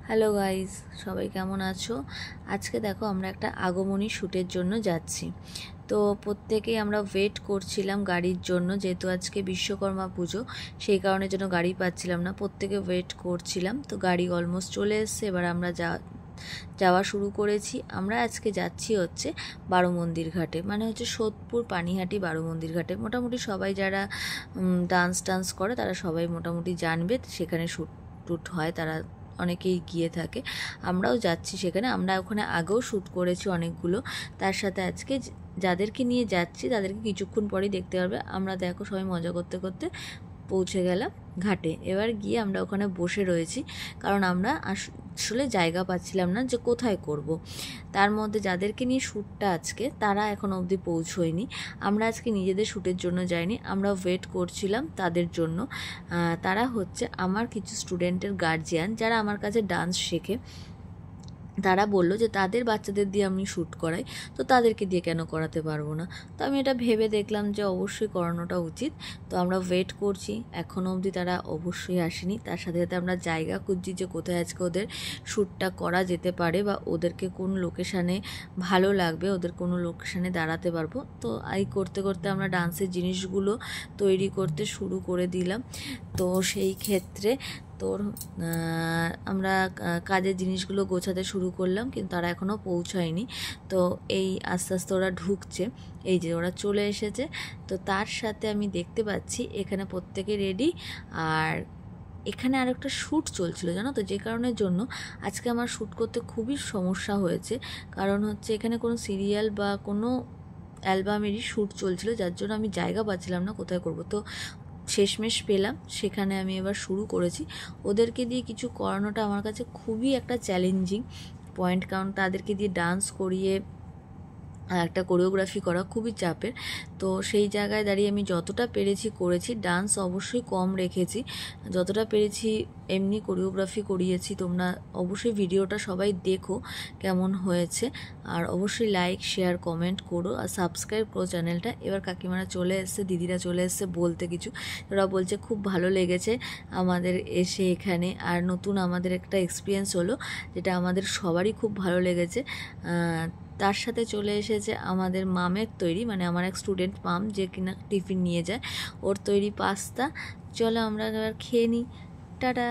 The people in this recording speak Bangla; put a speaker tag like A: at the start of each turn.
A: হ্যালো গাইস, সবাই কেমন আছো? আজকে দেখো আমরা একটা আগমনী শ্যুটের জন্য যাচ্ছি। তো প্রত্যেকেই আমরা ওয়েট করছিলাম গাড়ির জন্য, যেহেতু আজকে বিশ্বকর্মা পুজো, সেই কারণে জন্য গাড়ি পাচ্ছিলাম না, প্রত্যেকে ওয়েট করছিলাম। তো গাড়ি অলমোস্ট চলে এসছে, এবার আমরা যাওয়া শুরু করেছি। আমরা আজকে যাচ্ছি হচ্ছে বারো মন্দির ঘাটে, মানে হচ্ছে সোদপুর পানিহাটি বারো মন্দির ঘাটে। মোটামুটি সবাই যারা ডান্স করে তারা সবাই মোটামুটি জানবে, সেখানে শ্যুট হয়, তারা অনেকেই গিয়ে থাকে। আমরাও যাচ্ছি সেখানে, আমরা ওখানে আগেও শ্যুট করেছি অনেকগুলো। তার সাথে আজকে যাদেরকে নিয়ে যাচ্ছি তাদেরকে কিছুক্ষণ পরেই দেখতে পারবে। আমরা দেখো সবাই মজা করতে করতে পৌঁছে গেলাম ঘাটে। এবার গিয়ে আমরা ওখানে বসে রয়েছি, কারণ আমরা আসলে জায়গা পাচ্ছিলাম না যে কোথায় করব। তার মধ্যে যাদেরকে নিয়ে শ্যুটটা আজকে, তারা এখনও অবধি পৌঁছয়নি। আমরা আজকে নিজেদের শ্যুটের জন্য যাইনি, আমরা ওয়েট করছিলাম তাদের জন্য। তারা হচ্ছে আমার কিছু স্টুডেন্টের গার্জিয়ান, যারা আমার কাছে ডান্স শেখে। তারা বললো যে তাদের বাচ্চাদের দিয়ে আমি শ্যুট করাই, তো তাদেরকে দিয়ে কেন করাতে পারবো না। তো আমি এটা ভেবে দেখলাম যে অবশ্যই করানোটা উচিত। তো আমরা ওয়েট করছি, এখনও অবধি তারা অবশ্যই আসেনি। তার সাথে সাথে আমরা জায়গা খুঁজছি যে কোথায় আজকে ওদের শ্যুটটা করা যেতে পারে, বা ওদেরকে কোন লোকেশানে ভালো লাগবে, ওদের কোনো লোকেশানে দাঁড়াতে পারবো। তো এই করতে করতে আমরা ডান্সের জিনিসগুলো তৈরি করতে শুরু করে দিলাম। তো সেই ক্ষেত্রে আমরা কাজের জিনিসগুলো গোছাতে শুরু করলাম, কিন্তু তারা এখনও পৌঁছায়নি। তো এই আস্তে আস্তে ওরা ঢুকছে, এই যে ওরা চলে এসেছে। তো তার সাথে আমি দেখতে পাচ্ছি এখানে প্রত্যেকে রেডি। আর এখানে আর একটা শ্যুট চলছিল, জানো তো, যে কারণের জন্য আজকে আমার শ্যুট করতে খুবই সমস্যা হয়েছে। কারণ হচ্ছে এখানে কোনো সিরিয়াল বা কোনো অ্যালবামেরই শ্যুট চলছিল, যার জন্য আমি জায়গা পাচ্ছিলাম না কোথায় করব। তো শেষমেশ পেলাম, সেখানে আমি এবার শুরু করেছি। ওদেরকে দিয়ে কিছু করানোটা আমার কাছে খুবই একটা চ্যালেঞ্জিং পয়েন্ট, কারণ তাদেরকে দিয়ে ডান্স করিয়ে একটা কোরিওগ্রাফি করা খুবই চাপের। তো সেই জায়গায় দাঁড়িয়ে আমি যতটা পেরেছি করেছি, ডান্স অবশ্যই কম রেখেছি, যতটা পেরেছি এমনি কোরিওগ্রাফি করিয়েছি। তোমরা অবশ্যই ভিডিওটা সবাই দেখো কেমন হয়েছে, আর অবশ্যই লাইক শেয়ার কমেন্ট করো, আর সাবস্ক্রাইব করো চ্যানেলটা। এবার কাকিমারা চলে এসছে, দিদিরা চলে এসছে বলতে কিছু। ওরা বলছে খুব ভালো লেগেছে আমাদের এসে এখানে, আর নতুন আমাদের একটা এক্সপিরিয়েন্স হলো, যেটা আমাদের সবারই খুব ভালো লেগেছে। তার সাথে চলে এসেছে আমাদের মামের তৈরি, মানে আমার এক স্টুডেন্ট মাম, যে কিনা টিফিন নিয়ে যায়, ওর তৈরি পাস্তা। চলো আমরা এবার খেয়ে নিই। টাটা।